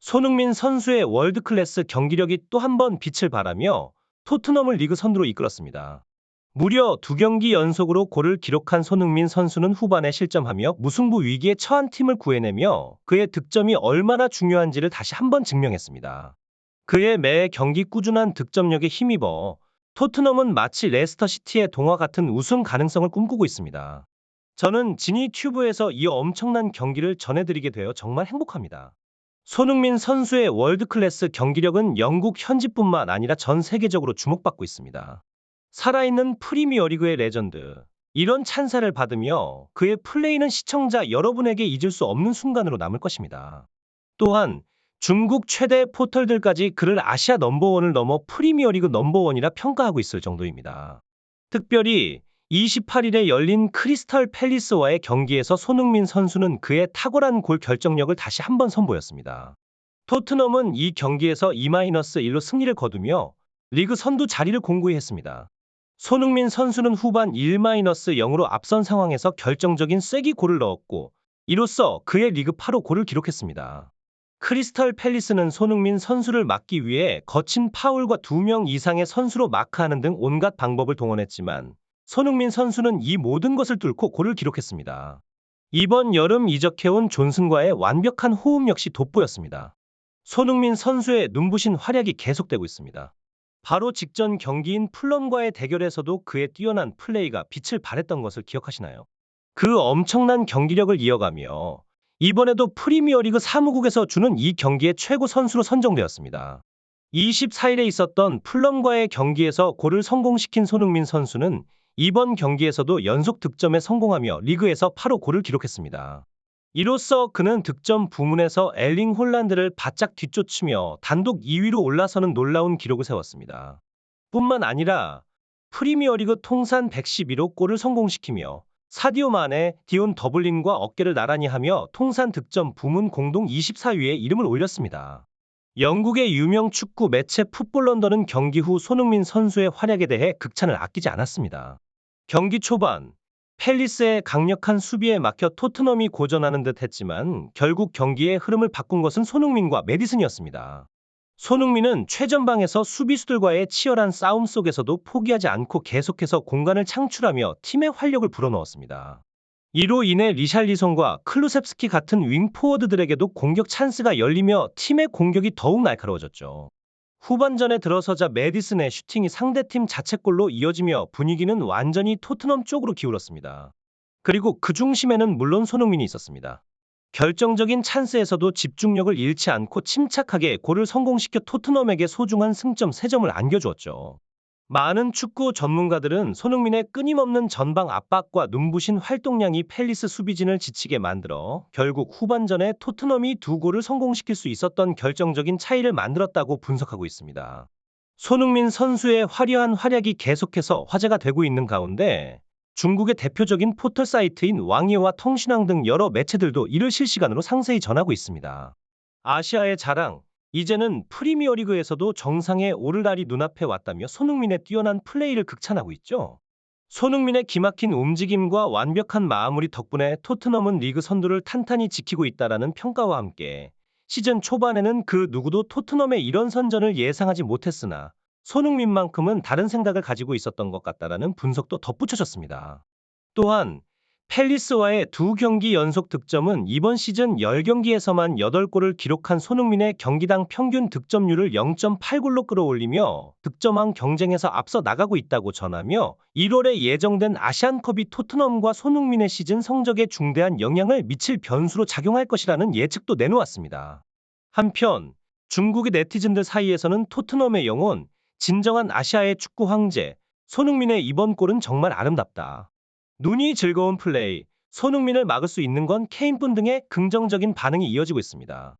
손흥민 선수의 월드클래스 경기력이 또 한 번 빛을 발하며 토트넘을 리그 선두로 이끌었습니다. 무려 2경기 연속으로 골을 기록한 손흥민 선수는 후반에 실점하며 무승부 위기에 처한 팀을 구해내며 그의 득점이 얼마나 중요한지를 다시 한번 증명했습니다. 그의 매 경기 꾸준한 득점력에 힘입어 토트넘은 마치 레스터 시티의 동화 같은 우승 가능성을 꿈꾸고 있습니다. 저는 지니 튜브에서 이 엄청난 경기를 전해드리게 되어 정말 행복합니다. 손흥민 선수의 월드클래스 경기력은 영국 현지뿐만 아니라 전 세계적으로 주목받고 있습니다. 살아있는 프리미어리그의 레전드. 이런 찬사를 받으며 그의 플레이는 시청자 여러분에게 잊을 수 없는 순간으로 남을 것입니다. 또한 중국 최대 포털들까지 그를 아시아 넘버원을 넘어 프리미어리그 넘버원이라 평가하고 있을 정도입니다. 특별히 28일에 열린 크리스탈 팰리스와의 경기에서 손흥민 선수는 그의 탁월한 골 결정력을 다시 한번 선보였습니다. 토트넘은 이 경기에서 2-1로 승리를 거두며 리그 선두 자리를 공고히 했습니다. 손흥민 선수는 후반 1-0으로 앞선 상황에서 결정적인 쐐기골을 넣었고 이로써 그의 리그 8호 골을 기록했습니다. 크리스탈 팰리스는 손흥민 선수를 막기 위해 거친 파울과 2명 이상의 선수로 마크하는 등 온갖 방법을 동원했지만 손흥민 선수는 이 모든 것을 뚫고 골을 기록했습니다. 이번 여름 이적해온 존슨과의 완벽한 호흡 역시 돋보였습니다. 손흥민 선수의 눈부신 활약이 계속되고 있습니다. 바로 직전 경기인 풀럼과의 대결에서도 그의 뛰어난 플레이가 빛을 발했던 것을 기억하시나요? 그 엄청난 경기력을 이어가며 이번에도 프리미어리그 사무국에서 주는 이 경기의 최고 선수로 선정되었습니다. 24일에 있었던 풀럼과의 경기에서 골을 성공시킨 손흥민 선수는 이번 경기에서도 연속 득점에 성공하며 리그에서 8호 골을 기록했습니다. 이로써 그는 득점 부문에서 엘링 홀란드를 바짝 뒤쫓으며 단독 2위로 올라서는 놀라운 기록을 세웠습니다. 뿐만 아니라 프리미어리그 통산 111호 골을 성공시키며 사디오 마네, 디온 더블린과 어깨를 나란히 하며 통산 득점 부문 공동 24위에 이름을 올렸습니다. 영국의 유명 축구 매체 풋볼 런던은 경기 후 손흥민 선수의 활약에 대해 극찬을 아끼지 않았습니다. 경기 초반 팰리스의 강력한 수비에 막혀 토트넘이 고전하는 듯 했지만 결국 경기의 흐름을 바꾼 것은 손흥민과 메디슨이었습니다. 손흥민은 최전방에서 수비수들과의 치열한 싸움 속에서도 포기하지 않고 계속해서 공간을 창출하며 팀의 활력을 불어넣었습니다. 이로 인해 리샬리송과 클루셉스키 같은 윙포워드들에게도 공격 찬스가 열리며 팀의 공격이 더욱 날카로워졌죠. 후반전에 들어서자 메디슨의 슈팅이 상대팀 자책골로 이어지며 분위기는 완전히 토트넘 쪽으로 기울었습니다. 그리고 그 중심에는 물론 손흥민이 있었습니다. 결정적인 찬스에서도 집중력을 잃지 않고 침착하게 골을 성공시켜 토트넘에게 소중한 승점 3점을 안겨주었죠. 많은 축구 전문가들은 손흥민의 끊임없는 전방 압박과 눈부신 활동량이 팰리스 수비진을 지치게 만들어 결국 후반전에 토트넘이 2골을 성공시킬 수 있었던 결정적인 차이를 만들었다고 분석하고 있습니다. 손흥민 선수의 화려한 활약이 계속해서 화제가 되고 있는 가운데 중국의 대표적인 포털 사이트인 왕예와 통신왕 등 여러 매체들도 이를 실시간으로 상세히 전하고 있습니다. 아시아의 자랑, 이제는 프리미어리그에서도 정상에 오를 날이 눈앞에 왔다며 손흥민의 뛰어난 플레이를 극찬하고 있죠. 손흥민의 기막힌 움직임과 완벽한 마무리 덕분에 토트넘은 리그 선두를 탄탄히 지키고 있다라는 평가와 함께 시즌 초반에는 그 누구도 토트넘의 이런 선전을 예상하지 못했으나 손흥민만큼은 다른 생각을 가지고 있었던 것 같다라는 분석도 덧붙여졌습니다. 또한 팰리스와의 2경기 연속 득점은 이번 시즌 10경기에서만 8골을 기록한 손흥민의 경기당 평균 득점률을 0.8골로 끌어올리며 득점왕 경쟁에서 앞서 나가고 있다고 전하며 1월에 예정된 아시안컵이 토트넘과 손흥민의 시즌 성적에 중대한 영향을 미칠 변수로 작용할 것이라는 예측도 내놓았습니다. 한편 중국의 네티즌들 사이에서는 토트넘의 영혼, 진정한 아시아의 축구 황제, 손흥민의 이번 골은 정말 아름답다. 눈이 즐거운 플레이, 손흥민을 막을 수 있는 건 케인뿐 등의 긍정적인 반응이 이어지고 있습니다.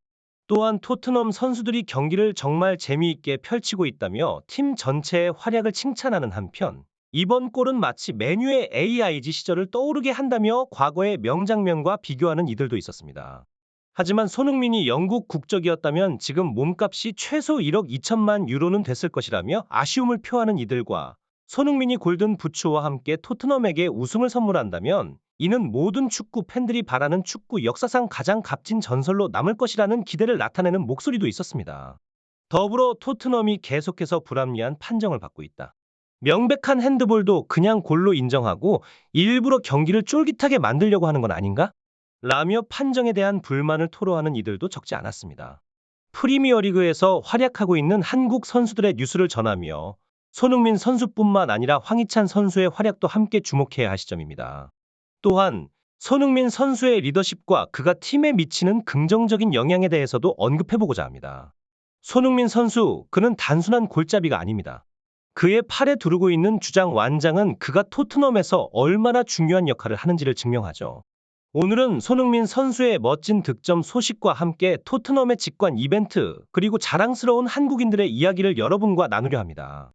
또한 토트넘 선수들이 경기를 정말 재미있게 펼치고 있다며 팀 전체의 활약을 칭찬하는 한편 이번 골은 마치 맨유의 AIG 시절을 떠오르게 한다며 과거의 명장면과 비교하는 이들도 있었습니다. 하지만 손흥민이 영국 국적이었다면 지금 몸값이 최소 1억 2천만 유로는 됐을 것이라며 아쉬움을 표하는 이들과 손흥민이 골든 부츠와 함께 토트넘에게 우승을 선물한다면 이는 모든 축구 팬들이 바라는 축구 역사상 가장 값진 전설로 남을 것이라는 기대를 나타내는 목소리도 있었습니다. 더불어 토트넘이 계속해서 불합리한 판정을 받고 있다. 명백한 핸드볼도 그냥 골로 인정하고 일부러 경기를 쫄깃하게 만들려고 하는 건 아닌가? 라며 판정에 대한 불만을 토로하는 이들도 적지 않았습니다. 프리미어리그에서 활약하고 있는 한국 선수들의 뉴스를 전하며 손흥민 선수뿐만 아니라 황희찬 선수의 활약도 함께 주목해야 할 시점입니다. 또한 손흥민 선수의 리더십과 그가 팀에 미치는 긍정적인 영향에 대해서도 언급해보고자 합니다. 손흥민 선수, 그는 단순한 골잡이가 아닙니다. 그의 팔에 두르고 있는 주장 완장은 그가 토트넘에서 얼마나 중요한 역할을 하는지를 증명하죠. 오늘은 손흥민 선수의 멋진 득점 소식과 함께 토트넘의 직관 이벤트, 그리고 자랑스러운 한국인들의 이야기를 여러분과 나누려 합니다.